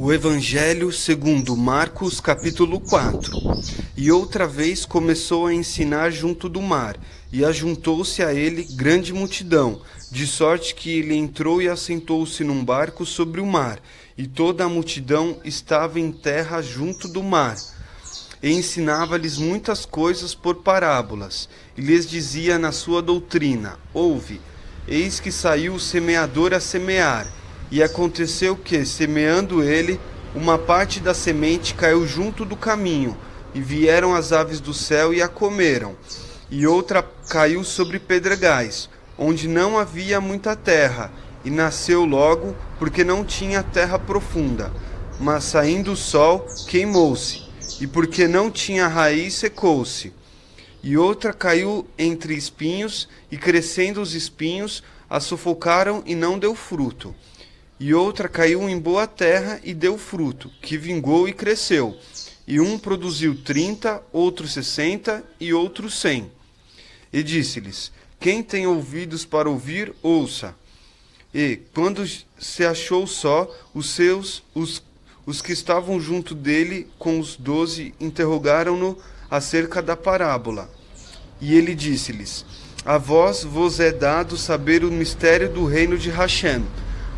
O Evangelho segundo Marcos, capítulo 4. E outra vez começou a ensinar junto do mar, e ajuntou-se a ele grande multidão, de sorte que ele entrou e assentou-se num barco sobre o mar, e toda a multidão estava em terra junto do mar. E ensinava-lhes muitas coisas por parábolas, e lhes dizia na sua doutrina: Ouve, eis que saiu o semeador a semear. E aconteceu que, semeando ele, uma parte da semente caiu junto do caminho, e vieram as aves do céu e a comeram. E outra caiu sobre pedregais, onde não havia muita terra, e nasceu logo, porque não tinha terra profunda. Mas saindo o sol, queimou-se, e porque não tinha raiz, secou-se. E outra caiu entre espinhos, e crescendo os espinhos, a sufocaram e não deu fruto. E outra caiu em boa terra e deu fruto, que vingou e cresceu. E um produziu 30, outro 60 e outro 100. E disse-lhes: Quem tem ouvidos para ouvir, ouça. E, quando se achou só, os que estavam junto dele com os 12 interrogaram-no acerca da parábola. E ele disse-lhes: A vós vos é dado saber o mistério do reino de Hashem,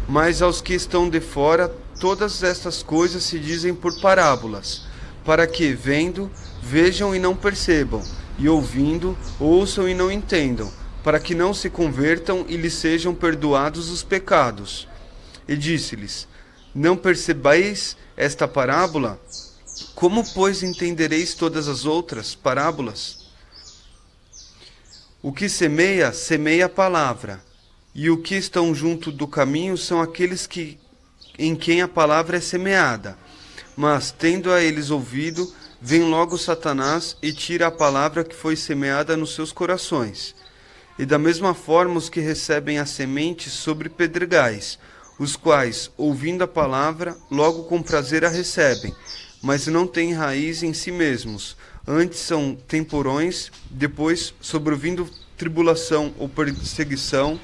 mas aos que estão de fora, todas estas coisas se dizem por parábolas, para que, vendo, vejam e não percebam, e ouvindo, ouçam e não entendam, para que não se convertam e lhes sejam perdoados os pecados. E disse-lhes: Não percebeis esta parábola? Como, pois, entendereis todas as outras parábolas? O que semeia, semeia a palavra. E o que estão junto do caminho são aqueles em quem a palavra é semeada. Mas, tendo a eles ouvido, vem logo Satanás e tira a palavra que foi semeada nos seus corações. E da mesma forma os que recebem a semente sobre pedregais, os quais, ouvindo a palavra, logo com prazer a recebem, mas não têm raiz em si mesmos. Antes são temporões, depois, sobrevindo tribulação ou perseguição.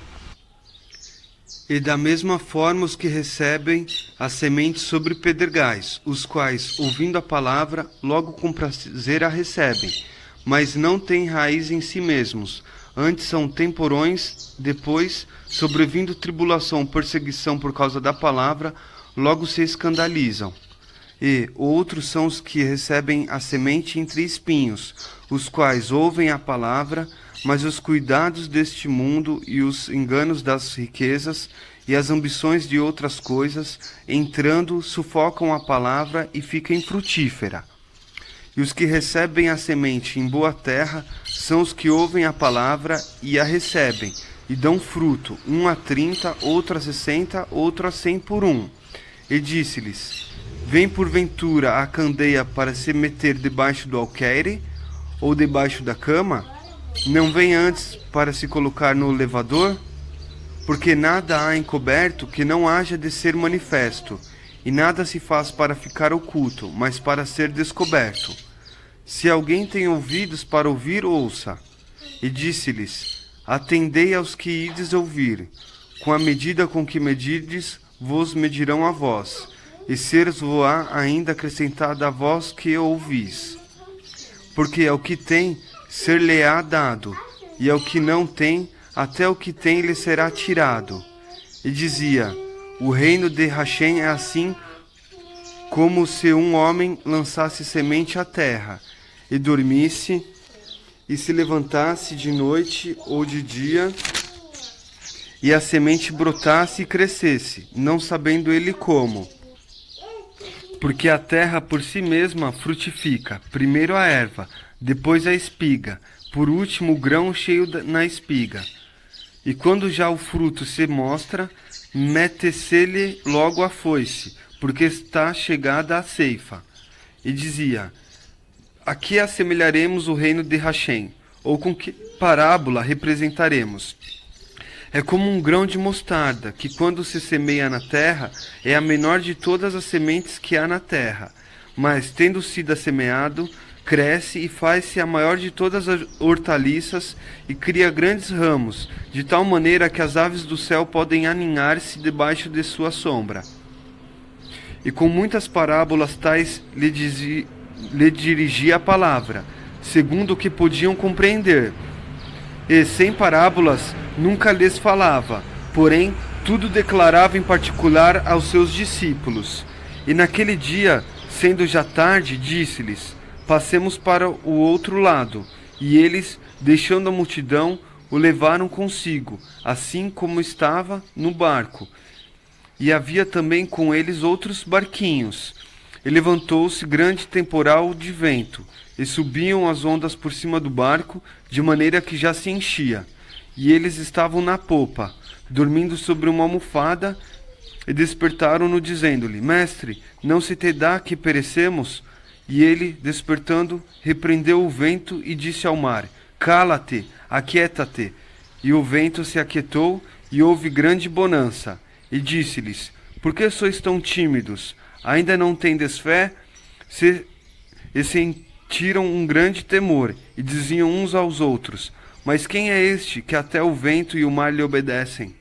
E da mesma forma os que recebem a semente sobre pedregais, os quais, ouvindo a palavra, logo com prazer a recebem, mas não têm raiz em si mesmos. Antes são temporões, depois, sobrevindo tribulação ou perseguição por causa da palavra, logo se escandalizam. E outros são os que recebem a semente entre espinhos, os quais ouvem a palavra, mas os cuidados deste mundo e os enganos das riquezas e as ambições de outras coisas, entrando, sufocam a palavra e fica infrutífera. E os que recebem a semente em boa terra são os que ouvem a palavra e a recebem, e dão fruto, um a 30, outro a 60, outro a 100 por um. E disse-lhes: Vem porventura a candeia para se meter debaixo do alqueire, ou debaixo da cama? Não vem antes para se colocar no elevador? Porque nada há encoberto que não haja de ser manifesto, e nada se faz para ficar oculto, mas para ser descoberto. Se alguém tem ouvidos para ouvir, ouça. E disse-lhes: Atendei aos que ides ouvir. Com a medida com que medirdes, vos medirão a vós, e ser-vos-á ainda acrescentada a vós que ouvis. Porque ao que tem, ser-lhe-á dado, e ao que não tem, até o que tem lhe será tirado. E dizia: O reino de Hashem é assim como se um homem lançasse semente à terra, e dormisse, e se levantasse de noite ou de dia, e a semente brotasse e crescesse, não sabendo ele como. Porque a terra por si mesma frutifica, primeiro a erva, depois a espiga, por último o grão cheio na espiga. E quando já o fruto se mostra, mete-se-lhe logo a foice, porque está chegada a ceifa. E dizia: A que assemelharemos o reino de Hashem? Ou com que parábola representaremos? É como um grão de mostarda, que quando se semeia na terra, é a menor de todas as sementes que há na terra. Mas, tendo sido semeado, cresce e faz-se a maior de todas as hortaliças e cria grandes ramos, de tal maneira que as aves do céu podem aninhar-se debaixo de sua sombra. E com muitas parábolas tais lhe dirigia a palavra, segundo o que podiam compreender. E sem parábolas nunca lhes falava, porém tudo declarava em particular aos seus discípulos. E naquele dia, sendo já tarde, disse-lhes: passemos para o outro lado. E eles, deixando a multidão, o levaram consigo, assim como estava no barco. E havia também com eles outros barquinhos. E levantou-se grande temporal de vento, e subiam as ondas por cima do barco, de maneira que já se enchia. E eles estavam na popa, dormindo sobre uma almofada, e despertaram-no, dizendo-lhe: Mestre, não se te dá que perecemos? E ele, despertando, repreendeu o vento e disse ao mar: Cala-te, aquieta-te. E o vento se aquietou, e houve grande bonança. E disse-lhes: Por que sois tão tímidos? Ainda não tendes fé? E sentiram um grande temor, e diziam uns aos outros: Mas quem é este que até o vento e o mar lhe obedecem?